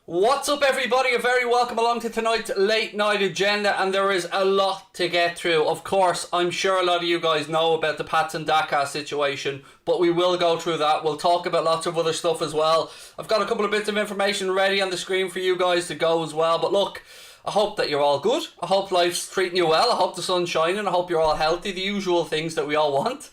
What's up, everybody? You're very welcome along to tonight's late night agenda, and there is a lot to get through. Of course, I'm sure a lot of you guys know about the Pats and Daka situation, but we will go through that. We'll talk about lots of other stuff as well. I've got a couple of bits of information ready on the screen for you guys to go as well. But look, I hope that you're all good. I hope life's treating you well. I hope the sun's shining. I hope you're all healthy. The usual things that we all want.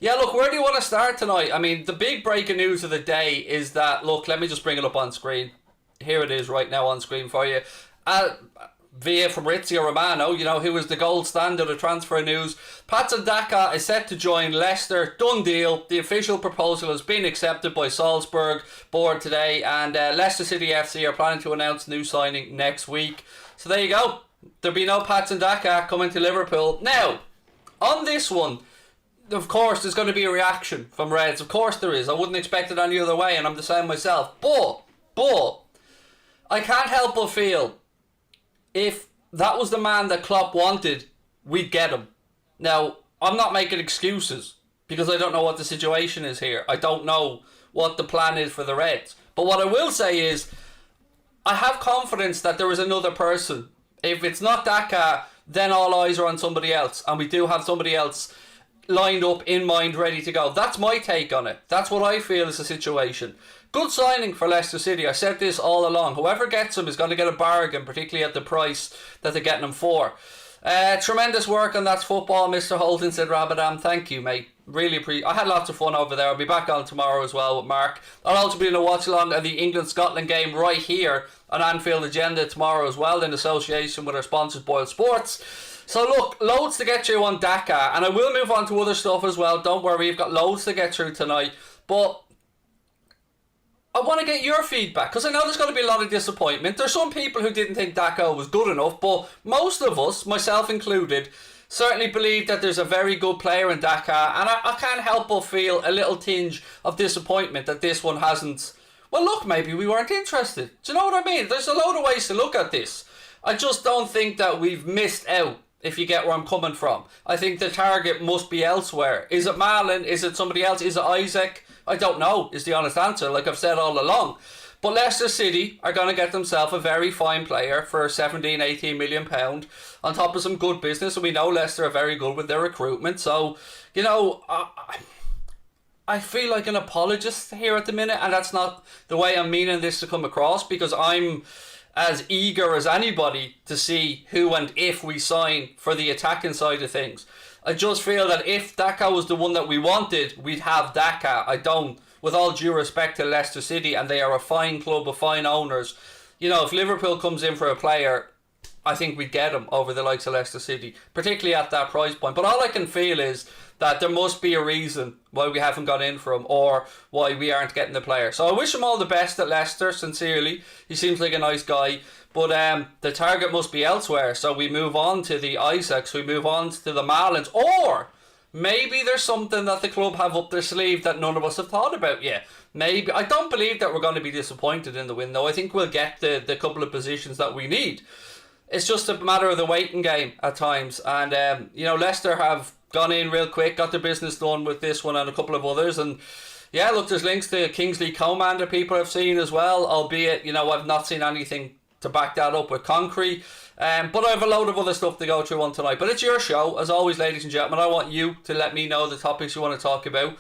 Yeah, look, where do you want to start tonight? I mean, the big breaking news of the day is that, look, let me just bring it up on screen. Here it is right now on screen for you. Via from Fabrizio Romano, you know, who is the gold standard of transfer news. Pats and Daka is set to join Leicester. Done deal. The official proposal has been accepted by Salzburg board today, and Leicester City FC are planning to announce new signing next week. So there you go. There'll be no Pats and Daka coming to Liverpool. Now, on this one, of course, there's going to be a reaction from Reds. Of course there is. I wouldn't expect it any other way, and I'm the same myself. But, I can't help but feel if that was the man that Klopp wanted, we'd get him. Now, I'm not making excuses because I don't know what the situation is here. I don't know what the plan is for the Reds. But what I will say is, I have confidence that there is another person. If it's not Daka, then all eyes are on somebody else, and we do have somebody else lined up in mind, ready to go. That's my take on it. That's what I feel is the situation. Good signing for Leicester City. I said this all along. Whoever gets him is going to get a bargain, particularly at the price that they're getting him for. Tremendous work on That's Football, Mr. Holden, said Rabadam. Thank you, mate. Really appreciate. I had lots of fun over there. I'll be back on tomorrow as well with Mark. I'll also be in a watch along of the England-Scotland game right here on Anfield Agenda tomorrow as well, in association with our sponsors, Boyle Sports. So look, loads to get through on Daka, and I will move on to other stuff as well. Don't worry, we've got loads to get through tonight. But I want to get your feedback, because I know there's going to be a lot of disappointment. There's some people who didn't think Daka was good enough, but most of us, myself included, certainly believe that there's a very good player in Daka, and I can't help but feel a little tinge of disappointment that this one hasn't. Well, look, maybe we weren't interested. Do you know what I mean? There's a load of ways to look at this. I just don't think that we've missed out, if you get where I'm coming from. I think the target must be elsewhere. Is it Malen? Is it somebody else? Is it Isak? I don't know, is the honest answer, like I've said all along. But Leicester City are going to get themselves a very fine player for £17-18 million on top of some good business, and we know Leicester are very good with their recruitment. So, you know, I feel like an apologist here at the minute, and that's not the way I'm meaning this to come across, because I'm as eager as anybody to see who and if we sign for the attacking side of things. I just feel that if Daka was the one that we wanted, we'd have Daka. I don't, with all due respect to Leicester City, and they are a fine club of fine owners. You know, if Liverpool comes in for a player, I think we'd get him over the likes of Leicester City, particularly at that price point. But all I can feel is that there must be a reason why we haven't got in for him, or why we aren't getting the player. So I wish him all the best at Leicester, sincerely. He seems like a nice guy. But the target must be elsewhere. So we move on to the Isaks, we move on to the Malens, or maybe there's something that the club have up their sleeve that none of us have thought about yet. Maybe. I don't believe that we're going to be disappointed in the window. I think we'll get the couple of positions that we need. It's just a matter of the waiting game at times. And, you know, Leicester have gone in real quick, got their business done with this one and a couple of others. And, yeah, look, there's links to Kingsley Coman that people have seen as well, albeit, you know, I've not seen anything to back that up with concrete. But I have a load of other stuff to go through on tonight. But it's your show, as always, ladies and gentlemen. I want you to let me know the topics you want to talk about.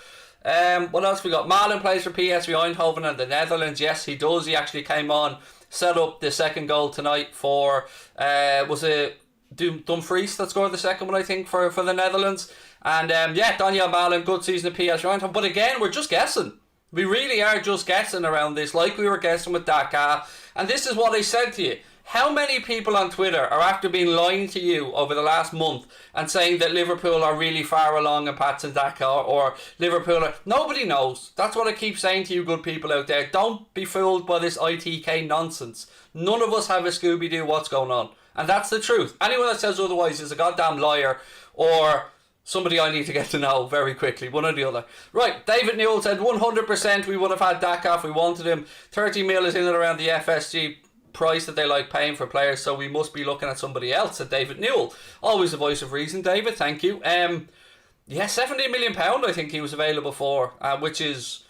What else we got? Malen plays for PSV Eindhoven and the Netherlands. Yes, he does. He actually came on, set up the second goal tonight for, was it Dumfries that scored the second one, I think, for the Netherlands. And yeah, Daniel Malen, good season at PSV Eindhoven. But again, we're just guessing. We really are just guessing around this, like we were guessing with Daka. And this is what I said to you. How many people on Twitter are after being lying to you over the last month and saying that Liverpool are really far along in Pats and Daka, or Liverpool are... Nobody knows. That's what I keep saying to you good people out there. Don't be fooled by this ITK nonsense. None of us have a Scooby-Doo what's going on. And that's the truth. Anyone that says otherwise is a goddamn liar, or somebody I need to get to know very quickly, one or the other. Right, David Newell said 100% we would have had Daka if we wanted him. 30 mil is in and around the FSG price that they like paying for players, so we must be looking at somebody else, said David Newell. Always a voice of reason, David, thank you. Yeah, £70 million I think he was available for, which is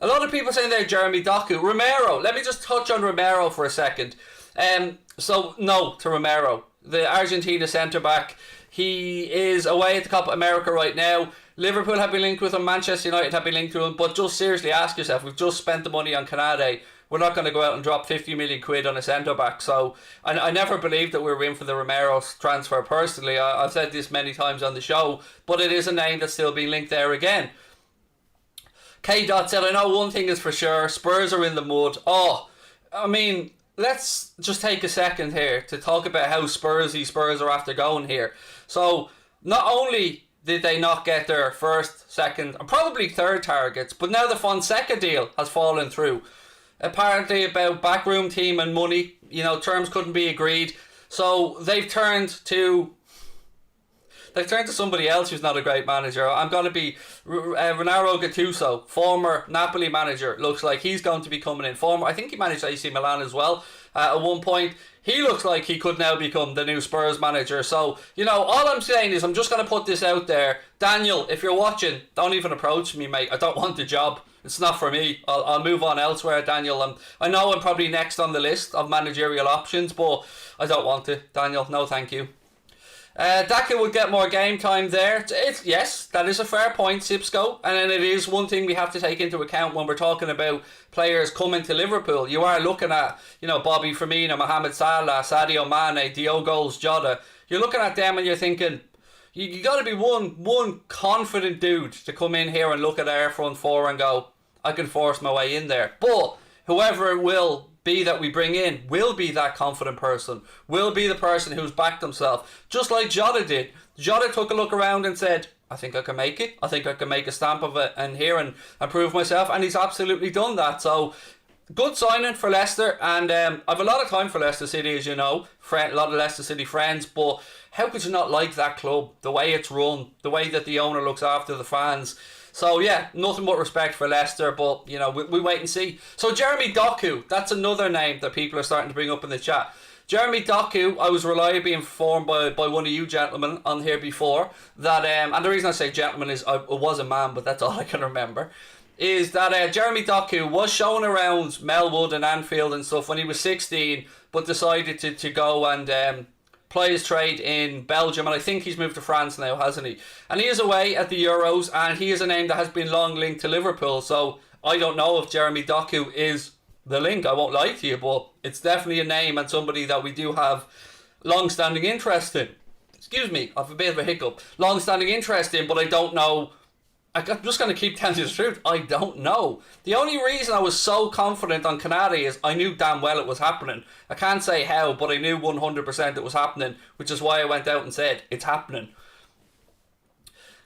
A lot of people saying there Jeremy Doku. Romero, let me just touch on Romero for a second. So no to Romero, the Argentina centre-back. He is away at the Copa America right now. Liverpool have been linked with him, Manchester United have been linked with him, but just seriously ask yourself, we've just spent the money on Canade. We're not going to go out and drop 50 million quid on a centre-back. So I never believed that we were in for the Romero transfer personally. I've said this many times on the show, but it is a name that's still being linked there again. K. Dot said, I know one thing is for sure, Spurs are in the mud. Let's just take a second here to talk about how Spurs are after going here. So, not only did they not get their first, second, and probably third targets, but now the Fonseca deal has fallen through. Apparently about backroom team and money, terms couldn't be agreed. So, they've turned to somebody else who's not a great manager. I'm going to be Renato Gattuso, former Napoli manager. Looks like he's going to be coming in. I think he managed AC Milan as well at one point. He looks like he could now become the new Spurs manager. So, all I'm saying is I'm just going to put this out there. Daniel, if you're watching, don't even approach me, mate. I don't want the job. It's not for me. I'll move on elsewhere, Daniel. I know I'm probably next on the list of managerial options, but I don't want it, Daniel. No, thank you. Daka would get more game time there. Yes, that is a fair point, Sipsco. And then it is one thing we have to take into account when we're talking about players coming to Liverpool. You are looking at, Bobby Firmino, Mohamed Salah, Sadio Mane, Diogo Jota. You're looking at them and you're thinking, you got to be one confident dude to come in here and look at our front four and go, I can force my way in there. But whoever it will be that we bring in will be that confident person, will be the person who's backed himself, just like Jota did. Jota took a look around and said, I think I can make it. I think I can make a stamp of it and prove myself, and he's absolutely done that. So good signing for Leicester, and I've a lot of time for Leicester City, as you know, a lot of Leicester City friends, but how could you not like that club, the way it's run, the way that the owner looks after the fans? So yeah, nothing but respect for Leicester, but we wait and see. So Jeremy Doku, that's another name that people are starting to bring up in the chat. Jeremy Doku, I was reliably informed by one of you gentlemen on here before that, and the reason I say gentleman is I was a man, but that's all I can remember, is that Jeremy Doku was shown around Melwood and Anfield and stuff when he was 16, but decided to go and play his trade in Belgium, and I think he's moved to France now, hasn't he? And he is away at the Euros, and he is a name that has been long linked to Liverpool, so I don't know if Jeremy Doku is the link, I won't lie to you, but it's definitely a name and somebody that we do have long-standing interest in. Excuse me, I have a bit of a hiccup. Long-standing interest in, but I don't know. I'm just going to keep telling you the truth. I don't know. The only reason I was so confident on Canary is I knew damn well it was happening. I can't say how, but I knew 100% it was happening, which is why I went out and said, it's happening.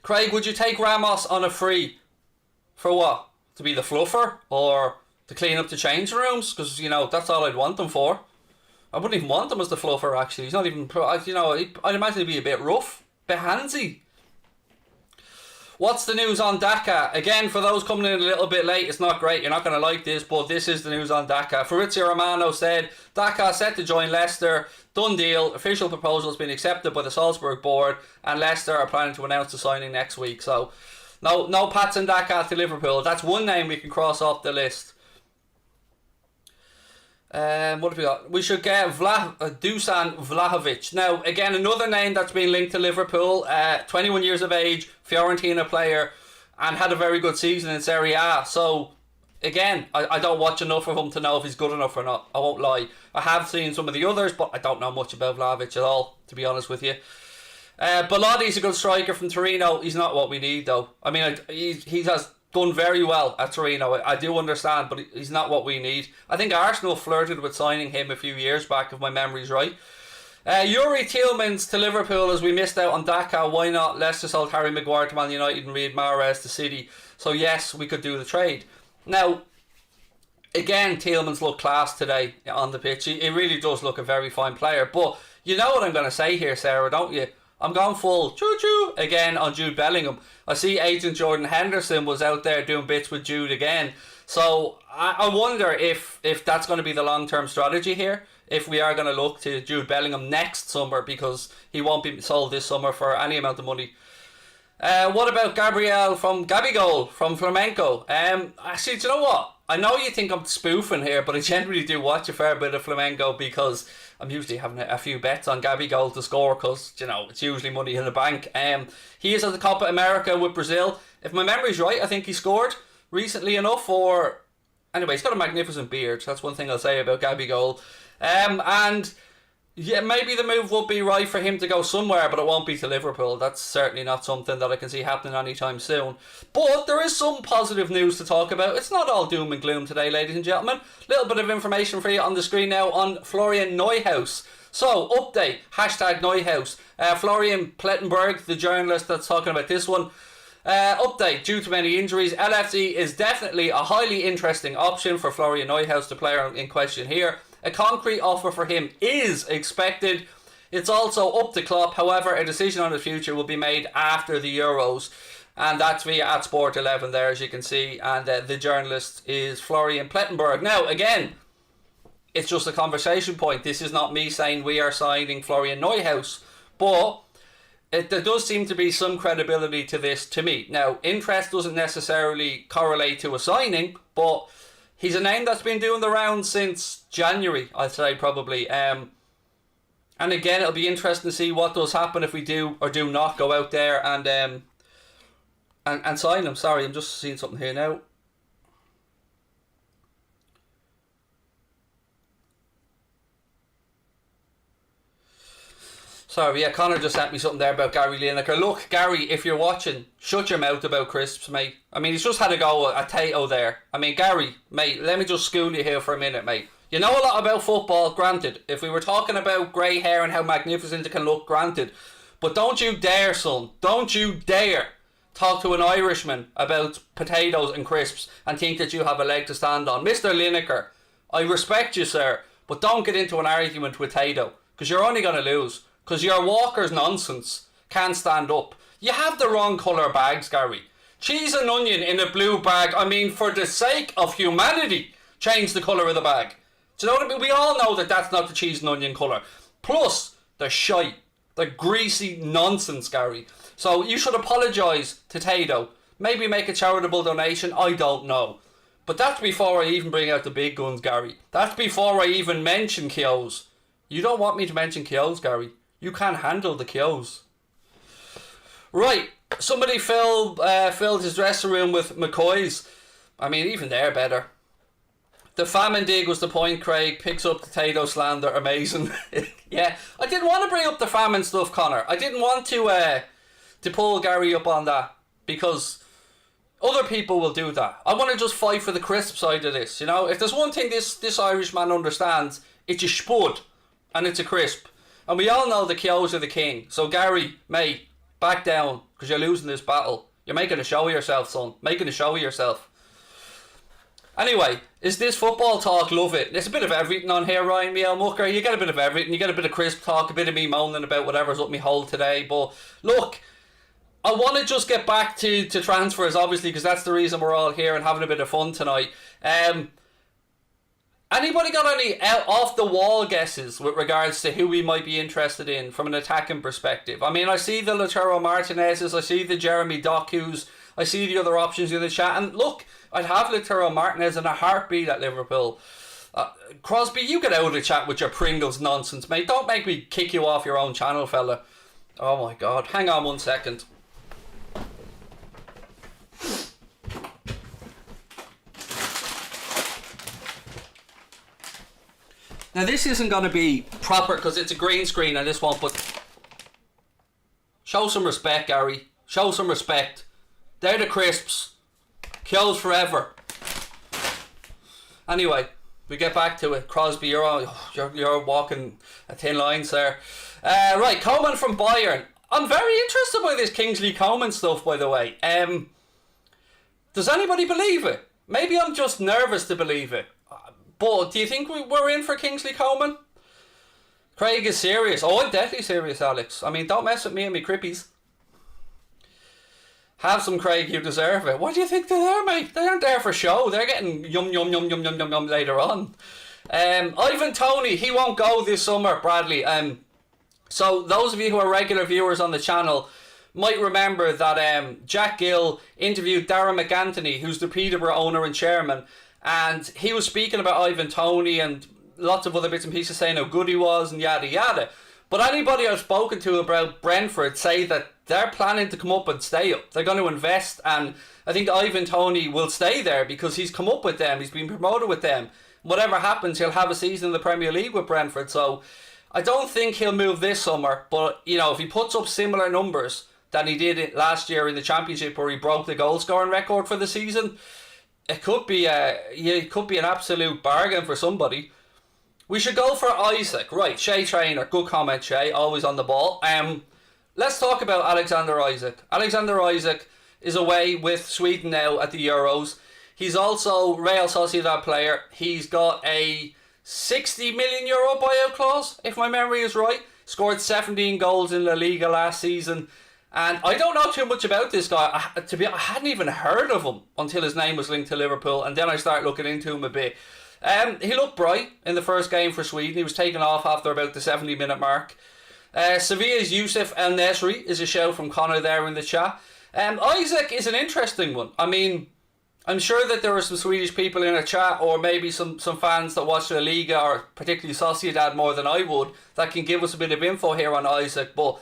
Craig, would you take Ramos on a free? For what? To be the fluffer? Or to clean up the change rooms? Because, that's all I'd want him for. I wouldn't even want him as the fluffer, actually. He's not even, I'd imagine he'd be a bit rough. A bit handsy. What's the news on Daka? Again, for those coming in a little bit late, it's not great. You're not going to like this, but this is the news on Daka. Fabrizio Romano said, Daka set to join Leicester. Done deal. Official proposal has been accepted by the Salzburg board, and Leicester are planning to announce the signing next week. So, no Pats and Daka to Liverpool. That's one name we can cross off the list. What have we got? We should get Dusan Vlahovic. Now, again, another name that's been linked to Liverpool. 21 years of age, Fiorentina player, and had a very good season in Serie A. So, again, I don't watch enough of him to know if he's good enough or not. I won't lie. I have seen some of the others, but I don't know much about Vlahovic at all, to be honest with you. Belotti's a good striker from Torino. He's not what we need, though. I mean, he has done very well at Torino. I do understand, but he's not what we need. I think Arsenal flirted with signing him a few years back, if my memory's right. Yuri Tielemans to Liverpool, as we missed out on Daka. Why not? Leicester sold Harry Maguire to Man United and Riyad Mahrez to City. So yes, we could do the trade. Now, again, Tielemans looked class today on the pitch. He really does look a very fine player. But you know what I'm going to say here, Sarah, don't you? I'm going full choo-choo again on Jude Bellingham. I see agent Jordan Henderson was out there doing bits with Jude again. So I wonder if that's going to be the long-term strategy here. If we are going to look to Jude Bellingham next summer, because he won't be sold this summer for any amount of money. What about Gabriel from Gabigol from Flamenco? Actually, do you know what? I know you think I'm spoofing here, but I generally do watch a fair bit of Flamenco because I'm usually having a few bets on Gabigol to score because, you know, it's usually money in the bank. He is at the Copa America with Brazil. If my memory's right, I think he scored recently enough. Or anyway, he's got a magnificent beard. That's one thing I'll say about Gabigol. And yeah, maybe the move would be right for him to go somewhere, but it won't be to Liverpool. That's certainly not something that I can see happening anytime soon. But there is some positive news to talk about. It's not all doom and gloom today, ladies and gentlemen. A little bit of information for you on the screen now on Florian Neuhaus. So, update, hashtag Neuhaus. Florian Plettenberg, the journalist that's talking about this one. Update, due to many injuries, LFC is definitely a highly interesting option for Florian Neuhaus, the player in question here. A concrete offer for him is expected. It's also up to Klopp. However, a decision on his future will be made after the Euros. And that's via at Sport 11 there, as you can see. And the journalist is Florian Plettenberg. Now, again, it's just a conversation point. This is not me saying we are signing Florian Neuhaus. But there does seem to be some credibility to this to me. Now, interest doesn't necessarily correlate to a signing, but he's a name that's been doing the rounds since January, I'd say, probably. And again, it'll be interesting to see what does happen if we do or do not go out there and sign him. Sorry, I'm just seeing something here now. Sorry, yeah, Connor just sent me something there about Gary Lineker. Look, Gary, if you're watching, shut your mouth about crisps, mate. I mean, he's just had a go at Tato there. I mean, Gary, mate, let me just school you here for a minute, mate. You know a lot about football, granted. If we were talking about grey hair and how magnificent it can look, granted. But don't you dare, son, don't you dare talk to an Irishman about potatoes and crisps and think that you have a leg to stand on. Mr. Lineker, I respect you, sir, but don't get into an argument with Tato, because you're only going to lose. Because your Walker's nonsense can't stand up. You have the wrong colour bags, Gary. Cheese and onion in a blue bag. I mean, for the sake of humanity, change the colour of the bag. Do you know what I mean? We all know that that's not the cheese and onion colour. Plus, the shite. The greasy nonsense, Gary. So you should apologise to Tato. Maybe make a charitable donation. I don't know. But that's before I even bring out the big guns, Gary. That's before I even mention Kyo's. You don't want me to mention Kyo's, Gary. You can't handle the Kyo's. Right, somebody filled his dressing room with McCoys. I mean, even they're better. The famine dig was the point, Craig. Picks up the Tato slander. Amazing. Yeah, I didn't want to bring up the famine stuff, Connor. I didn't want to pull Gary up on that because other people will do that. I want to just fight for the crisp side of this. You know, if there's one thing this Irishman understands, it's a spud and it's a crisp. And we all know the Kyo's are the king. So Gary, mate, back down, because you're losing this battle. You're making a show of yourself, son. Making a show of yourself. Anyway, is this football talk? Love it. There's a bit of everything on here, Ryan Miel Mucker. You get a bit of everything. You get a bit of crisp talk, a bit of me moaning about whatever's up my hole today. But look, I want to just get back to transfers, obviously, because that's the reason we're all here and having a bit of fun tonight. Anybody got any off the wall guesses with regards to who we might be interested in from an attacking perspective? I mean, I see the Lautaro Martinez's, I see the Jeremy Doku's, I see the other options in the chat, and look, I'd have Lautaro Martinez in a heartbeat at Liverpool. Crosby, you get out of the chat with your Pringles nonsense, mate. Don't make me kick you off your own channel, fella. Oh my god, hang on 1 second. Now this isn't going to be proper because it's a green screen and this won't, but show some respect, Gary. Show some respect. They're the crisps. Kyo's forever. Anyway, we get back to it. Crosby, you're walking a thin line, sir. Right, Coman from Bayern. I'm very interested by this Kingsley Coman stuff, by the way. Does anybody believe it? Maybe I'm just nervous to believe it. But do you think we're in for Kingsley Coman? Craig is serious. Oh, I'm deadly serious, Alex. I mean, don't mess with me and me crippies. Have some, Craig, you deserve it. What do you think they're there, mate? They aren't there for show. They're getting yum later on. Ivan Toney, he won't go this summer, Bradley. So those of you who are regular viewers on the channel, might remember that Jack Gill interviewed Darren McAnthony, who's the Peterborough owner and chairman, and he was speaking about Ivan Toney and lots of other bits and pieces, saying how good he was and yada yada. But anybody I've spoken to about Brentford say that they're planning to come up and stay up. They're going to invest, and I think Ivan Toney will stay there because he's come up with them. He's been promoted with them. Whatever happens, he'll have a season in the Premier League with Brentford. So I don't think he'll move this summer. But, you know, if he puts up similar numbers than he did last year in the Championship, where he broke the goal scoring record for the season, it could be an absolute bargain for somebody. We should go for Isak. Right, Shay Trainer. Good comment, Shay. Always on the ball. Let's talk about Alexander Isak. Alexander Isak is away with Sweden now at the Euros. He's also Real Sociedad player. He's got a €60 million buyout clause, if my memory is right. Scored 17 goals in La Liga last season. And I don't know too much about this guy. I hadn't even heard of him until his name was linked to Liverpool. And then I started looking into him a bit. He looked bright in the first game for Sweden. He was taken off after about the 70-minute mark. Sevilla's Youssef El Nesri is a shout from Connor there in the chat. Isak is an interesting one. I mean, I'm sure that there are some Swedish people in a chat, or maybe some fans that watch La Liga, or particularly Sociedad more than I would, that can give us a bit of info here on Isak. But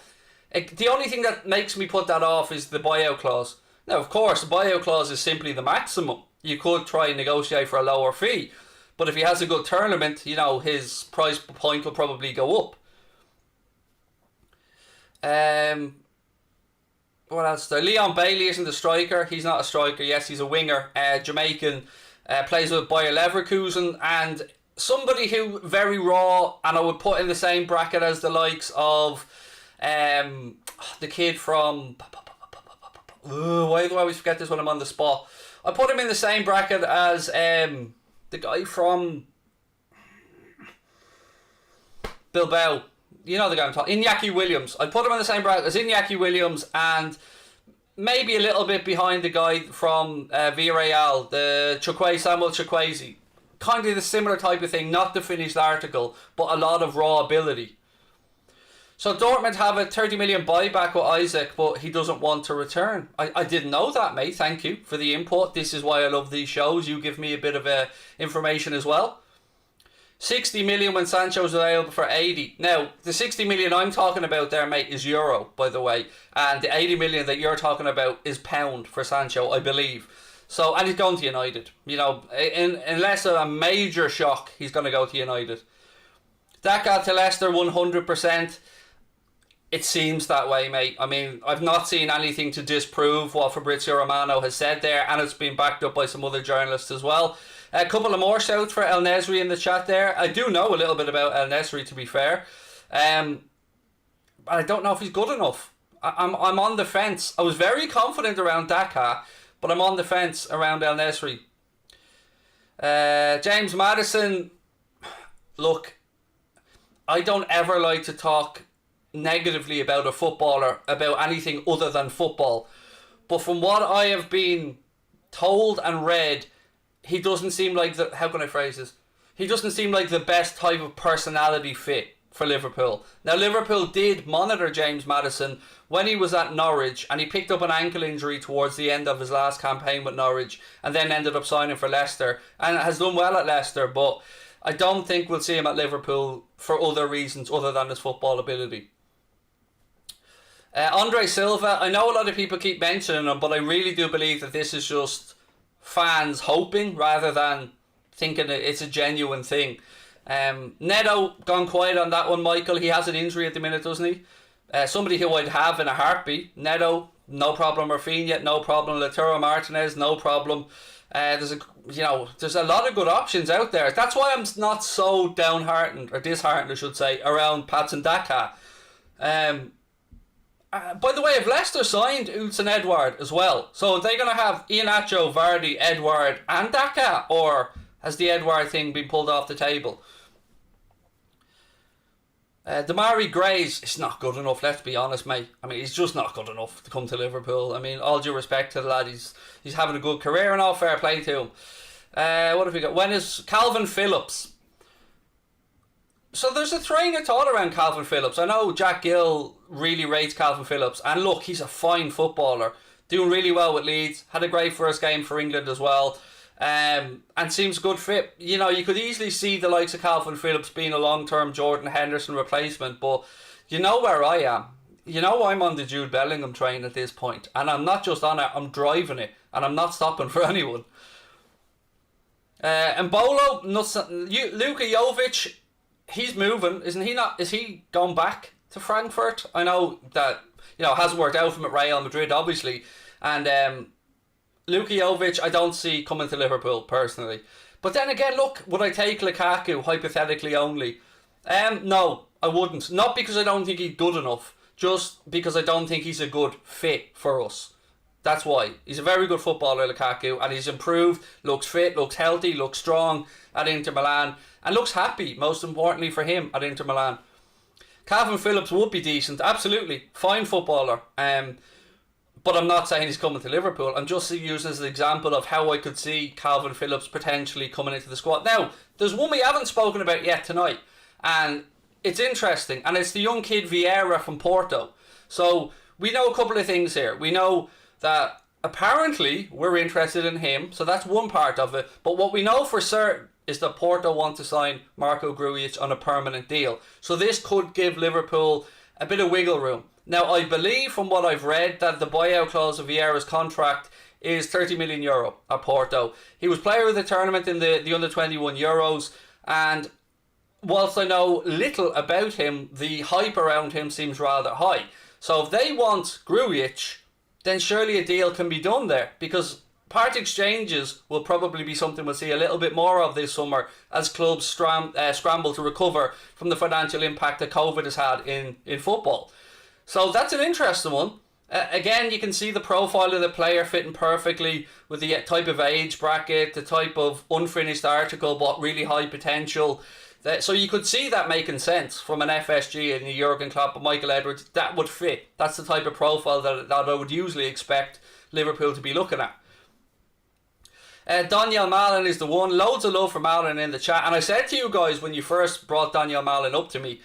the only thing that makes me put that off is the buyout clause. Now, of course, the buyout clause is simply the maximum. You could try and negotiate for a lower fee. But if he has a good tournament, you know, his price point will probably go up. What else there? Leon Bailey isn't a striker. He's not a striker. Yes, he's a winger. Jamaican. Plays with Bayer Leverkusen. And somebody who very raw, and I would put in the same bracket as the likes of the kid from... why do I always forget this when I'm on the spot? I put him in the same bracket as... the guy from Bilbao. You know the guy I'm talking. Iñaki Williams. I put him in the same bracket as Iñaki Williams, and maybe a little bit behind the guy from Villarreal, the Samuel Chukwueze. Kind of the similar type of thing, not the finished article, but a lot of raw ability. So Dortmund have a 30 million buyback with Isak, but he doesn't want to return. I didn't know that, mate. Thank you for the input. This is why I love these shows. You give me a bit of information as well. 60 million when Sancho's available for 80. Now, the 60 million I'm talking about there, mate, is euro, by the way. And the 80 million that you're talking about is pound for Sancho, I believe. So, and he's going to United. You know, unless a major shock, he's going to go to United. Daka to Leicester, 100%. It seems that way, mate. I mean, I've not seen anything to disprove what Fabrizio Romano has said there, and it's been backed up by some other journalists as well. A couple of more shouts for El Nesri in the chat there. I do know a little bit about El Nesri, to be fair. But I don't know if he's good enough. I'm on the fence. I was very confident around Daka, but I'm on the fence around El Nesri. James Maddison. Look, I don't ever like to talk negatively about a footballer, about anything other than football, but from what I have been told and read, he doesn't seem like the, how can I phrase this? He doesn't seem like the best type of personality fit for Liverpool. Now, Liverpool did monitor James Maddison when he was at Norwich, and he picked up an ankle injury towards the end of his last campaign with Norwich, and then ended up signing for Leicester, and has done well at Leicester, but I don't think we'll see him at Liverpool for other reasons other than his football ability. Andre Silva, I know a lot of people keep mentioning him, but I really do believe that this is just fans hoping rather than thinking it's a genuine thing. Neto, gone quiet on that one, Michael. He has an injury at the minute, doesn't he? Somebody who I'd have in a heartbeat. Neto, no problem. Rafinha, no problem. Lautaro Martinez, no problem. There's a lot of good options out there. That's why I'm not so downhearted, or disheartened I should say, around Patson Daka. By the way, have Leicester signed Hudson Edouard as well? So are they going to have Iheanacho, Vardy, Edouard and Daka? Or has the Edouard thing been pulled off the table? Damari Gray's is not good enough, let's be honest, mate. I mean, he's just not good enough to come to Liverpool. I mean, all due respect to the lad, he's having a good career and all fair play to him. What have we got? When is Calvin Phillips? So there's a train of thought around Calvin Phillips. I know Jack Gill really rates Calvin Phillips, and look, he's a fine footballer, doing really well with Leeds, had a great first game for England as well, and seems a good fit. You know, you could easily see the likes of Calvin Phillips being a long-term Jordan Henderson replacement, but you know where I am. You know I'm on the Jude Bellingham train at this point, and I'm not just on it, I'm driving it, and I'm not stopping for anyone. Mbolo, Luka Jovic, he's moving, isn't he? Not? Is he gone back to Frankfurt? I know that, you know, hasn't worked out for him at Real Madrid, obviously, and Luka Jovic I don't see coming to Liverpool personally. But then again, look, would I take Lukaku hypothetically only? No, I wouldn't. Not because I don't think he's good enough, just because I don't think he's a good fit for us. That's why. He's a very good footballer, Lukaku, and he's improved, looks fit, looks healthy, looks strong at Inter Milan, and looks happy, most importantly for him, at Inter Milan. Calvin Phillips would be decent, absolutely. Fine footballer. But I'm not saying he's coming to Liverpool. I'm just using as an example of how I could see Calvin Phillips potentially coming into the squad. Now, there's one we haven't spoken about yet tonight, and it's interesting, and it's the young kid Vieira from Porto. So, we know a couple of things here. We know that apparently we're interested in him, so that's one part of it. But what we know for certain is that Porto want to sign Marco Grujic on a permanent deal. So this could give Liverpool a bit of wiggle room. Now, I believe from what I've read that the buyout clause of Vieira's contract is €30 million at Porto. He was player of the tournament in the under-21 Euros, and whilst I know little about him, the hype around him seems rather high. So if they want Grujic, then surely a deal can be done there, because part exchanges will probably be something we'll see a little bit more of this summer as clubs scramble to recover from the financial impact that COVID has had in football. So that's an interesting one. Again, you can see the profile of the player fitting perfectly with the type of age bracket, the type of unfinished article, but really high potential. So you could see that making sense from an FSG and a Jurgen Klopp and Michael Edwards. That would fit. That's the type of profile that I would usually expect Liverpool to be looking at. Daniel Malen is the one. Loads of love for Malen in the chat. And I said to you guys when you first brought Daniel Malen up to me,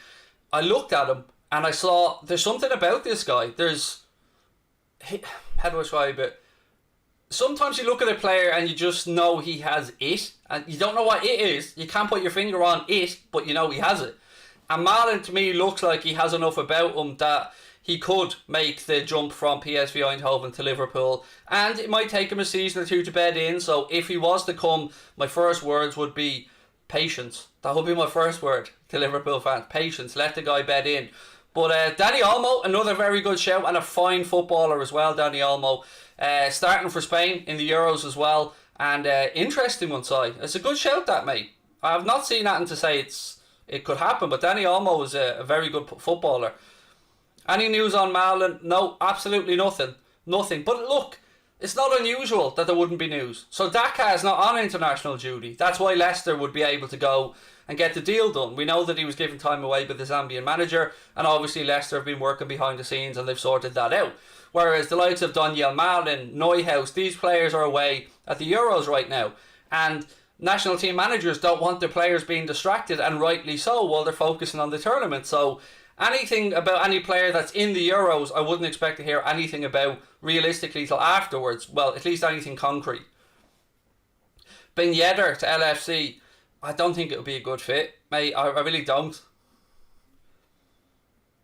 I looked at him and I saw there's something about this guy. How do I describe it? Sometimes you look at a player and you just know he has it, and you don't know what it is. You can't put your finger on it, but you know he has it. And Malen to me looks like he has enough about him that he could make the jump from PSV Eindhoven to Liverpool, and it might take him a season or two to bed in. So if he was to come, my first words would be patience. That would be my first word to Liverpool fans. Patience. Let the guy bed in. But Dani Olmo, another very good shout, and a fine footballer as well, Dani Olmo. Starting for Spain in the Euros as well, and interesting one, Si. It's a good shout, that, mate. I have not seen nothing to say it could happen, but Dani Olmo is a very good footballer. Any news on Malen? No, absolutely nothing. Nothing. But look, it's not unusual that there wouldn't be news. So Daka is not on international duty. That's why Leicester would be able to go and get the deal done. We know that he was giving time away with the Zambian manager, and obviously Leicester have been working behind the scenes and they've sorted that out. Whereas the likes of Daniel Malen, Neuhaus, these players are away at the Euros right now, and national team managers don't want their players being distracted, and rightly so, while they're focusing on the tournament. So anything about any player that's in the Euros, I wouldn't expect to hear anything about realistically till afterwards. Well, at least anything concrete. Ben Yedder to LFC, I don't think it would be a good fit, mate. I really don't.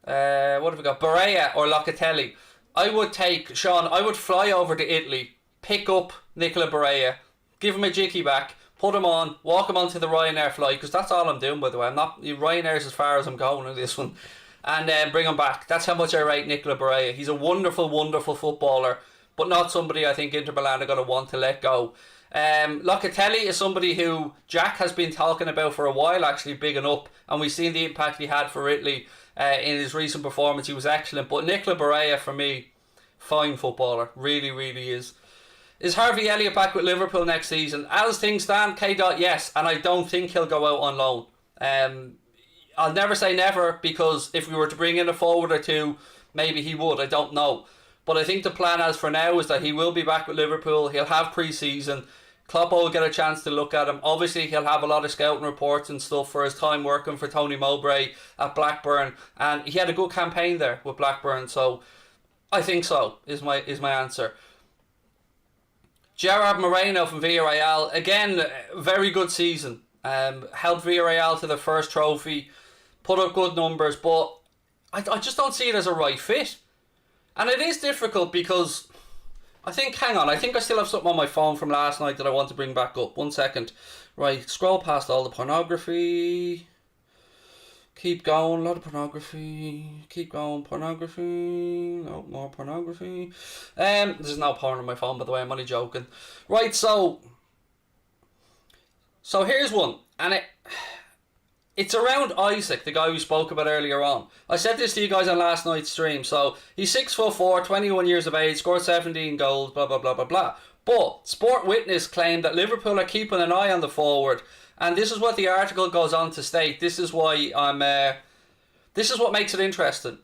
What have we got? Barea or Locatelli? I would take, Sean, I would fly over to Italy, pick up Nicola Barea, give him a jicky back, put him on, walk him onto the Ryanair flight, because that's all I'm doing, by the way. I'm not, Ryanair's as far as I'm going in this one, and bring him back. That's how much I rate Nicola Barea. He's a wonderful, wonderful footballer, but not somebody I think Inter Milan are going to want to let go. Locatelli is somebody who Jack has been talking about for a while, actually bigging up, and we've seen the impact he had for Italy in his recent performance. He was excellent. But Nicola Barea, for me, fine footballer, really, really is. Is Harvey Elliott back with Liverpool next season? As things stand, yes, and I don't think he'll go out on loan. I'll never say never, because if we were to bring in a forward or two, maybe he would, I don't know. But I think the plan as for now is that he will be back with Liverpool. He'll have pre-season. Klopp will get a chance to look at him. Obviously, he'll have a lot of scouting reports and stuff for his time working for Tony Mowbray at Blackburn, and he had a good campaign there with Blackburn. So, I think so. Is my answer. Gerard Moreno from Villarreal, again, very good season. Helped Villarreal to the first trophy, put up good numbers, but I just don't see it as a right fit. And it is difficult because I think I still have something on my phone from last night that I want to bring back up. 1 second. Right, scroll past all the pornography. Keep going, a lot of pornography. Keep going, pornography. No, more pornography. There's no porn on my phone, by the way, I'm only joking. Right, so here's one. And it's around Isak, the guy we spoke about earlier on. I said this to you guys on last night's stream. So he's 6'4", 21 years of age, scored 17 goals, blah blah blah blah blah. But Sport Witness claimed that Liverpool are keeping an eye on the forward, and this is what the article goes on to state. This is why this is what makes it interesting.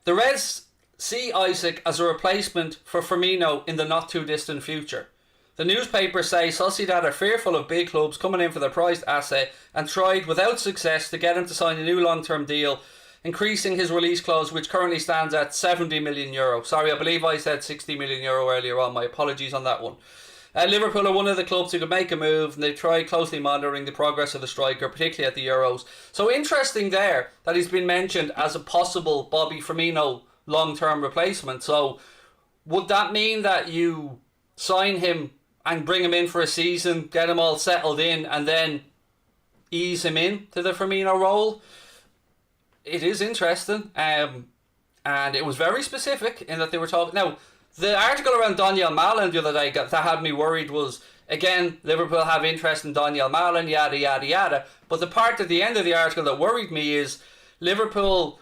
The Reds see Isak as a replacement for Firmino in the not too distant future. The newspapers say Sociedad are fearful of big clubs coming in for their prized asset and tried without success to get him to sign a new long-term deal, increasing his release clause, which currently stands at €70 million. Sorry, I believe I said €60 million earlier on. My apologies on that one. Liverpool are one of the clubs who could make a move, and they try closely monitoring the progress of the striker, particularly at the Euros. So interesting there that he's been mentioned as a possible Bobby Firmino long-term replacement. So would that mean that you sign him and bring him in for a season, get him all settled in, and then ease him in to the Firmino role? It is interesting, and it was very specific in that they were talking. Now, the article around Daniel MALEN the other day that had me worried was, again, Liverpool have interest in Daniel MALEN, yada yada yada. But the part at the end of the article that worried me is Liverpool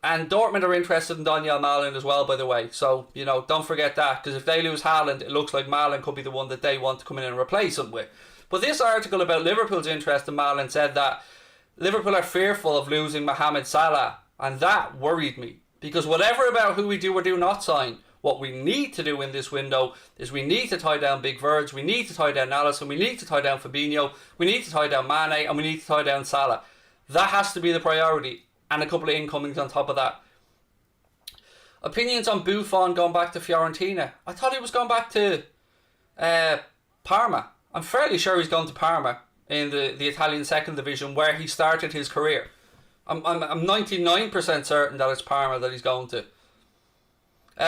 and Dortmund are interested in Daniel MALEN as well, by the way. So, don't forget that, because if they lose Haaland, it looks like MALEN could be the one that they want to come in and replace him with. But this article about Liverpool's interest in MALEN said that Liverpool are fearful of losing Mohamed Salah, and that worried me, because whatever about who we do or do not sign, what we need to do in this window is we need to tie down Big Verge, we need to tie down Alisson, we need to tie down Fabinho, we need to tie down Mane, and we need to tie down Salah. That has to be the priority. And a couple of incomings on top of that. Opinions on Buffon going back to Fiorentina. I thought he was going back to Parma. I'm fairly sure he's going to Parma in the Italian second division, where he started his career. I'm 99% certain that it's Parma that he's going to.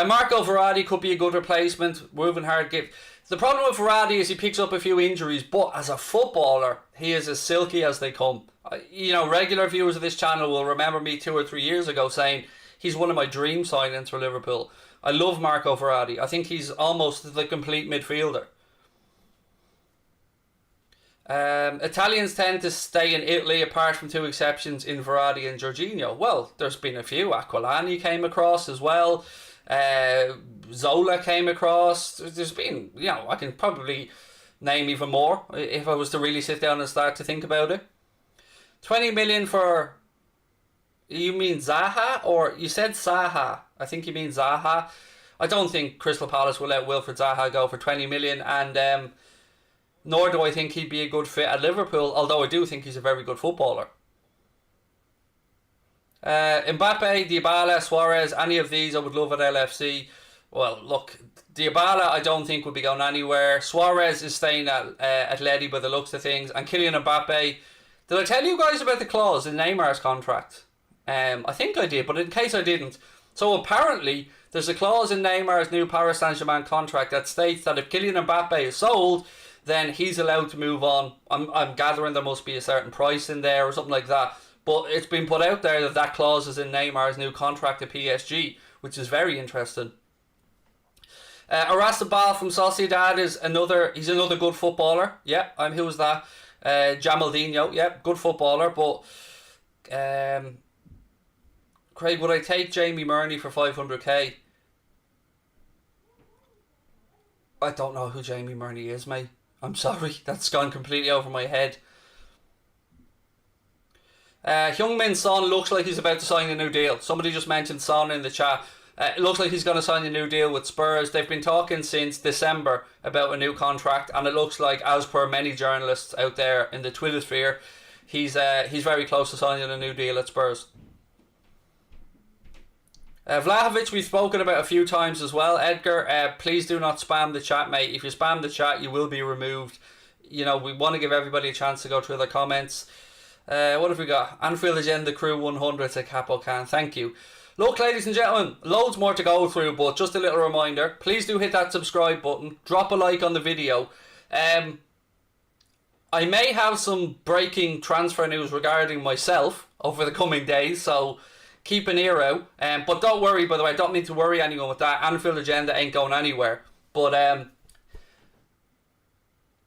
Marco Verratti could be a good replacement. Woven hard gift. The problem with Verratti is he picks up a few injuries, but as a footballer, he is as silky as they come. Regular viewers of this channel will remember me 2 or 3 years ago saying he's one of my dream signings for Liverpool. I love Marco Verratti. I think he's almost the complete midfielder. Italians tend to stay in Italy, apart from 2 exceptions in Verratti and Jorginho. Well, there's been a few. Aquilani came across as well. Zola came across. There's been, I can probably name even more if I was to really sit down and start to think about it. 20 million for, you mean Zaha? Or you said Zaha. I think you mean Zaha. I don't think Crystal Palace will let Wilfred Zaha go for 20 million, and nor do I think he'd be a good fit at Liverpool, although I do think he's a very good footballer. Mbappe, Dybala, Suarez, any of these I would love at LFC. Well, look, Dybala I don't think would be going anywhere. Suarez is staying at Atleti by the looks of things. And Kylian Mbappe, did I tell you guys about the clause in Neymar's contract? I think I did, but in case I didn't. So apparently there's a clause in Neymar's new Paris Saint-Germain contract that states that if Kylian Mbappe is sold, then he's allowed to move on. I'm gathering there must be a certain price in there or something like that. But it's been put out there that clause is in Neymar's new contract at PSG, which is very interesting. Arastobal from Sociedad is another good footballer. Yeah, who was that? Jamaldinho, yeah, good footballer. But Craig, would I take Jamie Murney for 500k? I don't know who Jamie Murney is, mate. I'm sorry, that's gone completely over my head. Heung-min Son looks like he's about to sign a new deal. Somebody just mentioned Son in the chat. It looks like he's going to sign a new deal with Spurs. They've been talking since December about a new contract, and it looks like, as per many journalists out there in the Twitter sphere, he's very close to signing a new deal at Spurs. Vlahovic, we've spoken about a few times as well. Edgar, please do not spam the chat, mate. If you spam the chat, you will be removed. You know, we want to give everybody a chance to go through their comments. What have we got? Anfield Agenda Crew 100 to Capo Can. Thank you. Look, ladies and gentlemen, loads more to go through, but just a little reminder, please do hit that subscribe button. Drop a like on the video. I may have some breaking transfer news regarding myself over the coming days, so keep an ear out. But don't worry, by the way, I don't need to worry anyone with that. Anfield Agenda ain't going anywhere. But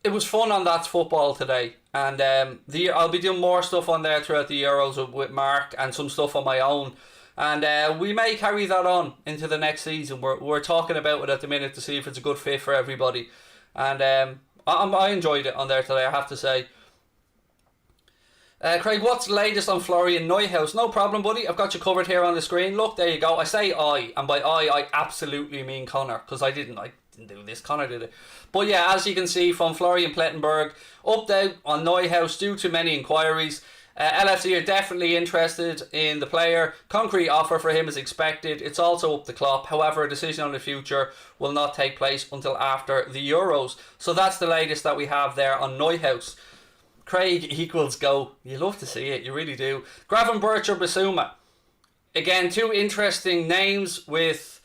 it was fun on That's Football today. And I'll be doing more stuff on there throughout the Euros with Mark and some stuff on my own. And we may carry that on into the next season. We're talking about it at the minute to see if it's a good fit for everybody. And I enjoyed it on there today, I have to say. Craig, what's the latest on Florian Neuhaus? No problem, buddy. I've got you covered here on the screen. Look, there you go. I say I, and by I absolutely mean Connor, because I didn't do this. Connor did it. But yeah, as you can see from Florian Plettenberg, update on Neuhaus due to many inquiries. LFC are definitely interested in the player. Concrete offer for him is expected. It's also up to Klopp. However, a decision on the future will not take place until after the Euros. So that's the latest that we have there on Neuhaus. Craig equals go. You love to see it, you really do. Gravenberch or Bissouma. Again, two interesting names with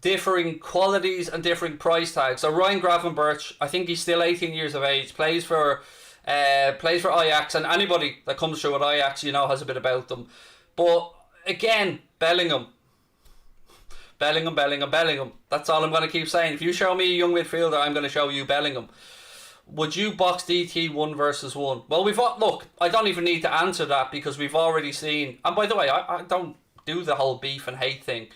differing qualities and differing price tags. So Ryan Gravenberch, I think he's still 18 years of age, plays for Ajax, and anybody that comes through at Ajax, you know, has a bit about them. But again, Bellingham. That's all I'm going to keep saying. If you show me a young midfielder, I'm going to show you Bellingham. Would you box DT 1 versus 1? Well, look, I don't even need to answer that because we've already seen, and by the way, I don't do the whole beef and hate thing,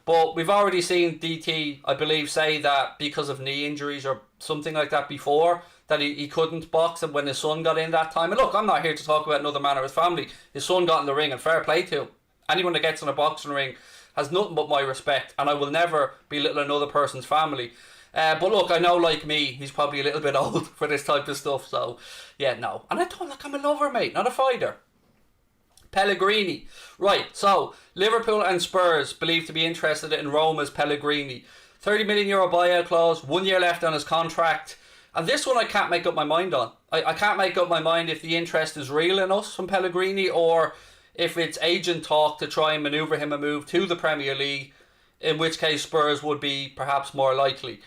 but we've already seen DT, I believe, say that because of knee injuries or something like that before, that he couldn't box, and when his son got in that time, and look, I'm not here to talk about another man or his family. His son got in the ring, and fair play to him. Anyone that gets in a boxing ring has nothing but my respect, and I will never belittle another person's family. But look, I know, like me, he's probably a little bit old for this type of stuff, so yeah, no. And I don't, like, I'm a lover, mate, not a fighter. Pellegrini. Right, so Liverpool and Spurs believed to be interested in Roma's Pellegrini. €30 million buyout clause, 1 year left on his contract. And this one I can't make up my mind on. I can't make up my mind if the interest is real in us from Pellegrini, or if it's agent talk to try and manoeuvre him a move to the Premier League, in which case Spurs would be perhaps more likely.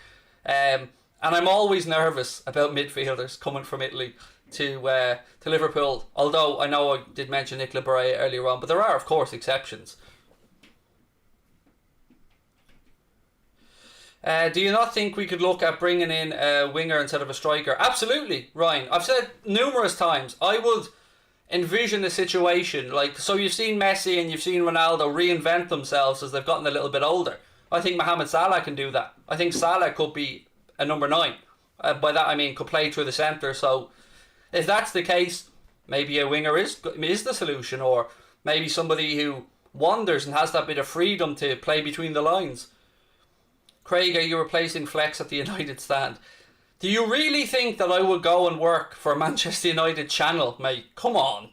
And I'm always nervous about midfielders coming from Italy to Liverpool, although I know I did mention Nicola Barea earlier on, but there are of course exceptions. Do you not think we could look at bringing in a winger instead of a striker? Absolutely, Ryan. I've said numerous times, I would envision a situation like, so you've seen Messi and you've seen Ronaldo reinvent themselves as they've gotten a little bit older. I think Mohamed Salah can do that. I think Salah could be a number 9. By that I mean could play through the centre. So if that's the case, maybe a winger is the solution, or maybe somebody who wanders and has that bit of freedom to play between the lines. Craig, are you replacing Flex at the United stand? Do you really think that I would go and work for a Manchester United channel, mate? Come on.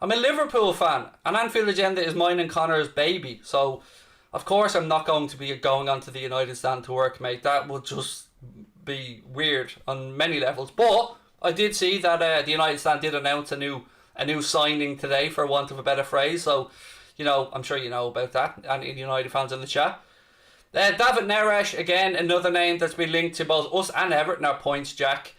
I'm a Liverpool fan, and Anfield Agenda is mine and Connor's baby, so of course I'm not going to be going onto the United stand to work, mate. That would just be weird on many levels. But I did see that the United stand did announce a new signing today, for want of a better phrase. So, you know, I'm sure you know about that, and United fans in the chat. David Neres, again, another name that's been linked to both us and Everton, our points, Jack.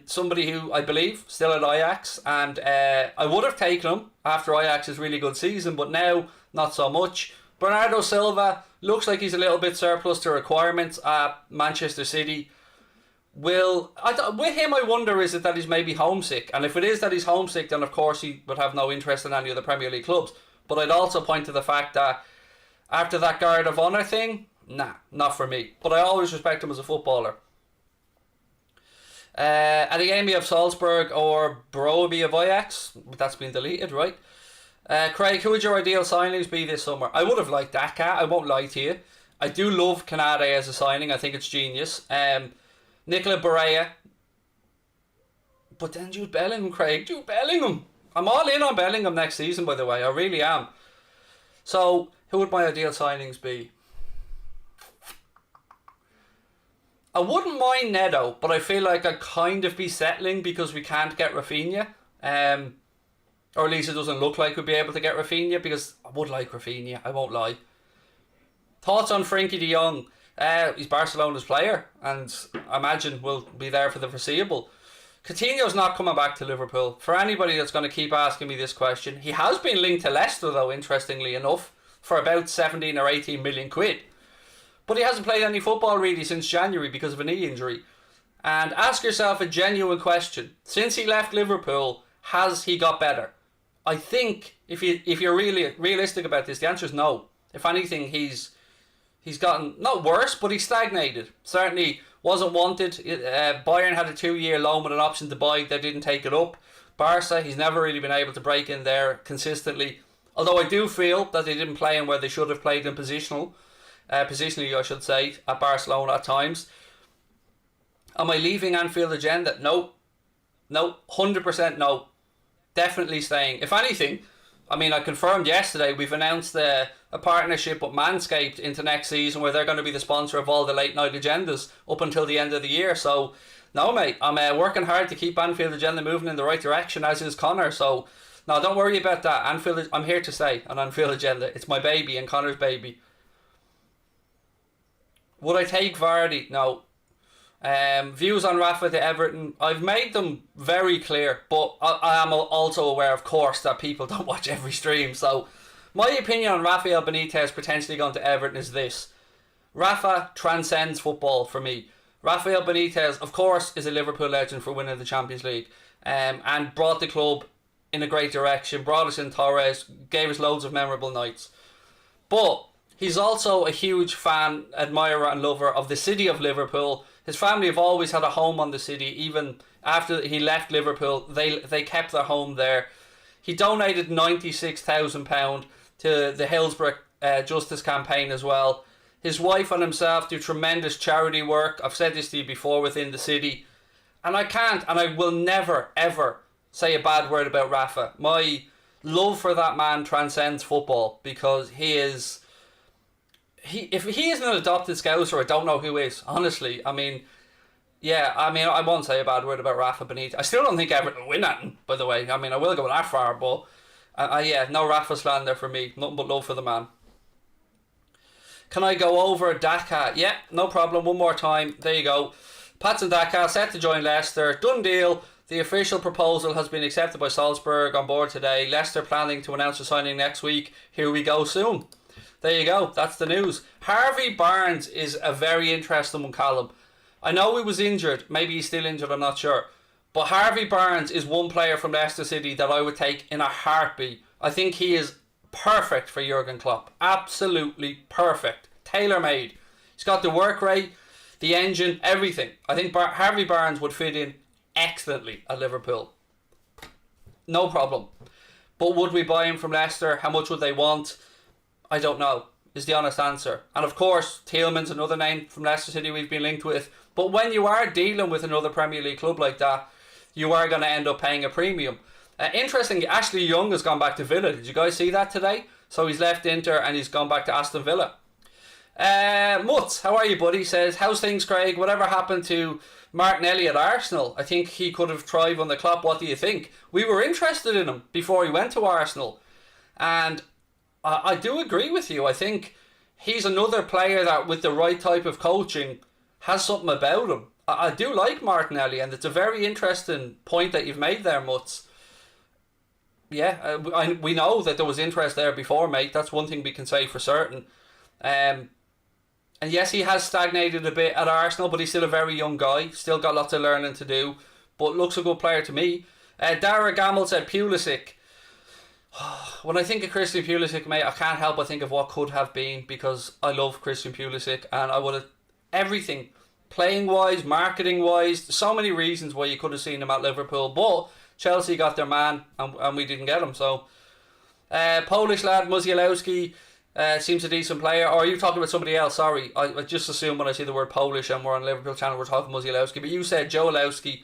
Somebody who I believe still at Ajax, and I would have taken him after Ajax's really good season, but now not so much. Bernardo Silva looks like he's a little bit surplus to requirements at Manchester City. With him, I wonder, is it that he's maybe homesick? And if it is that he's homesick, then of course he would have no interest in any of the Premier League clubs. But I'd also point to the fact that after that Guard of Honour thing, nah, not for me. But I always respect him as a footballer. Adeyemi of Salzburg or Broby of Ajax, that's been deleted, right? Craig, who would your ideal signings be this summer? I would have liked Daka, I won't lie to you. I do love Canade as a signing, I think it's genius. Nicola Barea. But then Jude Bellingham, Craig. Jude Bellingham. I'm all in on Bellingham next season, by the way. I really am. So, who would my ideal signings be? I wouldn't mind Neto, but I feel like I'd kind of be settling because we can't get Rafinha. Or at least it doesn't look like we'll be able to get Rafinha, because I would like Rafinha, I won't lie. Thoughts on Frenkie de Jong? He's Barcelona's player, and I imagine will be there for the foreseeable. Coutinho's not coming back to Liverpool. For anybody that's going to keep asking me this question, he has been linked to Leicester though, interestingly enough, for about 17 or 18 million quid. But he hasn't played any football really since January because of a knee injury. And ask yourself a genuine question. Since he left Liverpool, has he got better? I think if you're really realistic about this, the answer is no. If anything, he's gotten not worse, but he's stagnated. Certainly wasn't wanted. Bayern had a 2-year loan with an option to buy. They didn't take it up. Barca, he's never really been able to break in there consistently. Although I do feel that they didn't play him where they should have played him positionally, I should say, at Barcelona at times. Am I leaving Anfield agenda? No. 100% no. Definitely staying. If anything, I mean, I confirmed yesterday we've announced a partnership with Manscaped into next season, where they're going to be the sponsor of all the late night agendas up until the end of the year. So, no mate, I'm working hard to keep Anfield agenda moving in the right direction, as is Connor. So, no, don't worry about that. Anfield, I'm here to stay on Anfield agenda. It's my baby and Connor's baby. Would I take Vardy? No. Views on Rafa to Everton, I've made them very clear, but I am also aware, of course, that people don't watch every stream. So my opinion on Rafael Benitez potentially going to Everton is this: Rafa transcends football for me. Rafael Benitez, of course, is a Liverpool legend for winning the Champions League, and brought the club in a great direction, brought us in Torres, gave us loads of memorable nights. But he's also a huge fan, admirer and lover of the city of Liverpool. His family have always had a home on the city. Even after he left Liverpool, they kept their home there. He donated £96,000 to the Hillsborough Justice Campaign as well. His wife and himself do tremendous charity work. I've said this to you before, within the city. And I can't, and I will never, ever say a bad word about Rafa. My love for that man transcends football, because he is... if he isn't an adopted Scouser, I don't know who is, honestly. I mean, I won't say a bad word about Rafa Benitez. I still don't think Everton will win at him, by the way. I mean, I will go that far, but no Rafa slander for me. Nothing but love for the man. Can I go over Daka? Yeah, no problem. One more time. There you go. Patson Daka set to join Leicester. Done deal. The official proposal has been accepted by Salzburg on board today. Leicester planning to announce the signing next week. Here we go soon. There you go, that's the news. Harvey Barnes is a very interesting one, Callum. I know he was injured, maybe he's still injured, I'm not sure. But Harvey Barnes is one player from Leicester City that I would take in a heartbeat. I think he is perfect for Jurgen Klopp. Absolutely perfect. Tailor-made. He's got the work rate, the engine, everything. I think Harvey Barnes would fit in excellently at Liverpool. No problem. But would we buy him from Leicester? How much would they want? I don't know, is the honest answer. And of course, Tielemans, another name from Leicester City we've been linked with. But when you are dealing with another Premier League club like that, you are going to end up paying a premium. Interestingly, Ashley Young has gone back to Villa. Did you guys see that today? So he's left Inter and he's gone back to Aston Villa. Mutz, how are you, buddy? Says, how's things, Craig? Whatever happened to Martinelli at Arsenal? I think he could have thrived on the Klopp. What do you think? We were interested in him before he went to Arsenal. And I do agree with you. I think he's another player that, with the right type of coaching, has something about him. I do like Martinelli, and it's a very interesting point that you've made there, Mutz. Yeah, we know that there was interest there before, mate. That's one thing we can say for certain. And yes, he has stagnated a bit at Arsenal, but he's still a very young guy. Still got lots of learning to do, but looks a good player to me. Dara Gamble said Pulisic. When I think of Christian Pulisic, mate, I can't help but think of what could have been, because I love Christian Pulisic, and I would have everything, playing wise, marketing wise, so many reasons why you could have seen him at Liverpool, but Chelsea got their man and we didn't get him. So Polish lad Musialowski seems a decent player. Or are you talking about somebody else? Sorry, I just assume when I see the word Polish and we're on Liverpool channel we're talking Musialowski. But you said Joelowski.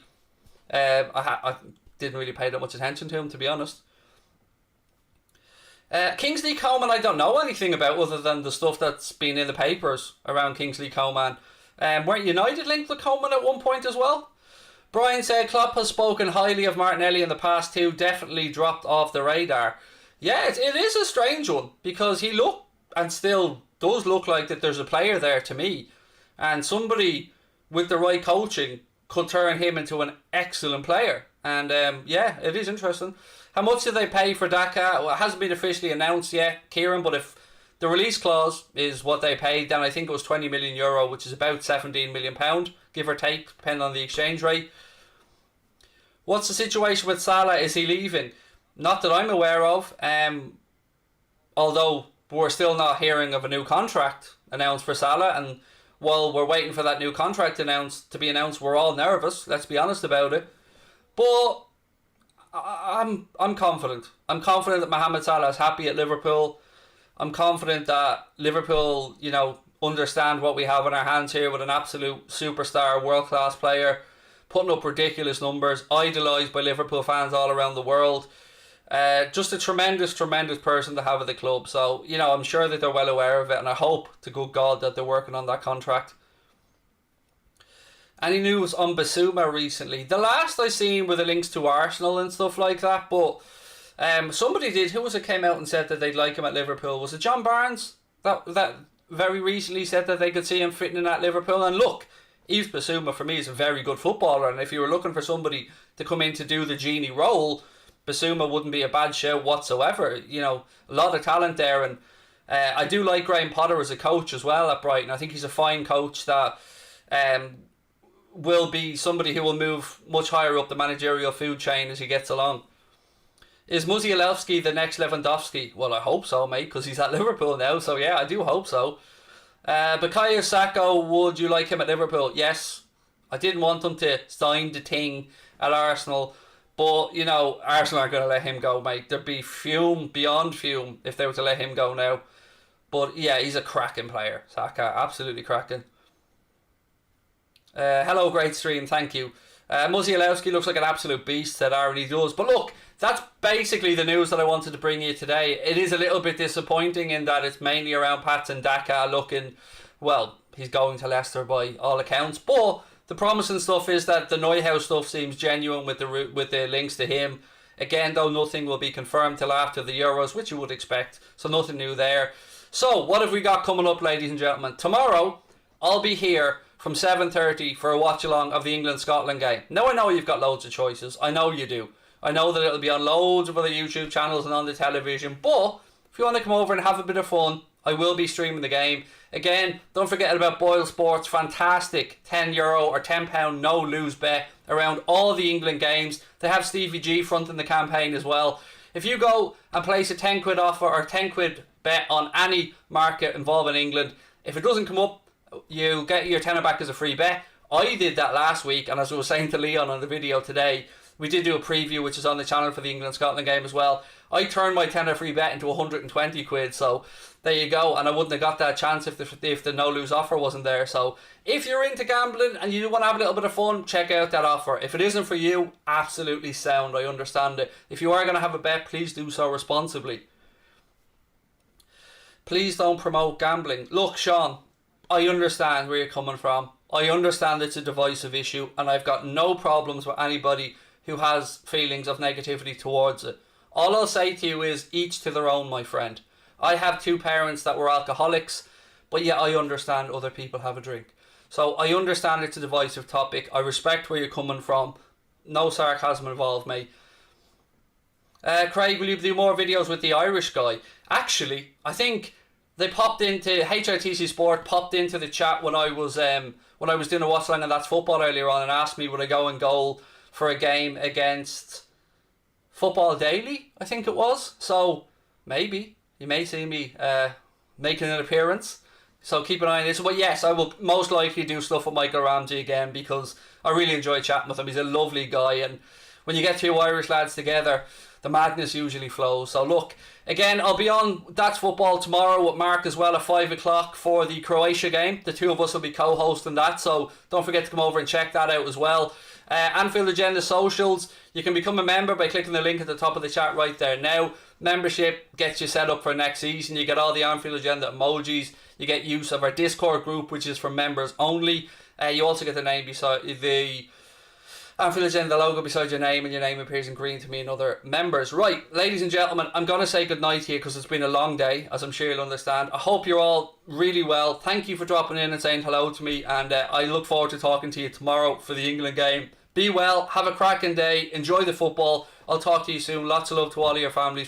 I didn't really pay that much attention to him, to be honest. Kingsley Coman, I don't know anything about other than the stuff that's been in the papers around Kingsley Coman. Weren't United linked with Coman at one point as well? Brian said Klopp has spoken highly of Martinelli in the past too, definitely dropped off the radar. Yeah, it is a strange one because he looked and still does look like that there's a player there to me. And somebody with the right coaching could turn him into an excellent player. And yeah, it is interesting. How much did they pay for Daka? Well, it hasn't been officially announced yet, Kieran, but if the release clause is what they paid, then I think it was €20 million, which is about £17 million, give or take, depending on the exchange rate. What's the situation with Salah? Is he leaving? Not that I'm aware of, although we're still not hearing of a new contract announced for Salah, and while we're waiting for that new contract to be announced, we're all nervous, let's be honest about it. But I'm confident. I'm confident that Mohamed Salah is happy at Liverpool. I'm confident that Liverpool, understand what we have in our hands here with an absolute superstar, world-class player, putting up ridiculous numbers, idolised by Liverpool fans all around the world. Just a tremendous, tremendous person to have at the club. So, I'm sure that they're well aware of it, and I hope to good God that they're working on that contract. Any news on Basuma recently? The last I seen were the links to Arsenal and stuff like that, but somebody did, who was it, came out and said that they'd like him at Liverpool? Was it John Barnes that very recently said that they could see him fitting in at Liverpool? And look, Yves Basuma for me is a very good footballer, and if you were looking for somebody to come in to do the genie role, Basuma wouldn't be a bad shout whatsoever. A lot of talent there, and I do like Graham Potter as a coach as well at Brighton. I think he's a fine coach that will be somebody who will move much higher up the managerial food chain as he gets along. Is Musialowski the next Lewandowski? Well, I hope so, mate, because he's at Liverpool now, so yeah, I do hope so. Bukayo Saka, would you like him at Liverpool? Yes. I didn't want him to sign the thing at Arsenal, but, Arsenal aren't going to let him go, mate. There'd be beyond fume, if they were to let him go now. But yeah, he's a cracking player, Saka, absolutely cracking. Hello, great stream, thank you. Musialowski looks like an absolute beast, said Aaron, he does. But look, that's basically the news that I wanted to bring you today. It is a little bit disappointing in that it's mainly around Patson Daka looking, well, he's going to Leicester by all accounts. But the promising stuff is that the Neuhaus stuff seems genuine with the links to him. Again, though, nothing will be confirmed till after the Euros, which you would expect. So nothing new there. So, what have we got coming up, ladies and gentlemen? Tomorrow, I'll be here from 7:30 for a watch-along of the England-Scotland game. Now, I know you've got loads of choices. I know you do. I know that it'll be on loads of other YouTube channels and on the television. But if you want to come over and have a bit of fun, I will be streaming the game. Again, don't forget about Boyle Sports. Fantastic €10 or £10 no-lose bet around all the England games. They have Stevie G fronting the campaign as well. If you go and place a 10 quid offer or 10 quid bet on any market involving England, if it doesn't come up, you get your tenner back as a free bet. I did that last week, and as I was saying to Leon on the video today, we did do a preview which is on the channel for the England-Scotland game as well. I turned my tenner free bet into 120 quid, so there you go, and I wouldn't have got that chance if the no-lose offer wasn't there. So if you're into gambling and you want to have a little bit of fun, check out that offer. If it isn't for you, absolutely sound, I understand it. If you are going to have a bet, please do so responsibly. Please don't promote gambling. Look, Sean, I understand where you're coming from. I understand it's a divisive issue, and I've got no problems with anybody who has feelings of negativity towards it. All I'll say to you is each to their own, my friend. I have two parents that were alcoholics, but yeah, I understand other people have a drink. So I understand it's a divisive topic. I respect where you're coming from. No sarcasm involved, mate. Craig, will you do more videos with the Irish guy? Actually, I think they popped into HITC Sport, popped into the chat when I was doing a watch line and That's Football earlier on, and asked me would I go in goal for a game against Football Daily, I think it was. So maybe you may see me making an appearance. So keep an eye on this. But yes, I will most likely do stuff with Michael Ramsey again because I really enjoy chatting with him. He's a lovely guy, and when you get two Irish lads together, the madness usually flows. So look, again, I'll be on That's Football tomorrow with Mark as well at 5 o'clock for the Croatia game. The two of us will be co-hosting that, so don't forget to come over and check that out as well. Anfield Agenda socials, you can become a member by clicking the link at the top of the chat right there now. Membership gets you set up for next season. You get all the Anfield Agenda emojis. You get use of our Discord group, which is for members only. You also get the name beside the Anfield Agenda logo beside your name, and your name appears in green to me and other members. Right, ladies and gentlemen, I'm going to say goodnight here because it's been a long day, as I'm sure you'll understand. I hope you're all really well. Thank you for dropping in and saying hello to me, and I look forward to talking to you tomorrow for the England game. Be well, have a cracking day, enjoy the football. I'll talk to you soon. Lots of love to all of your families.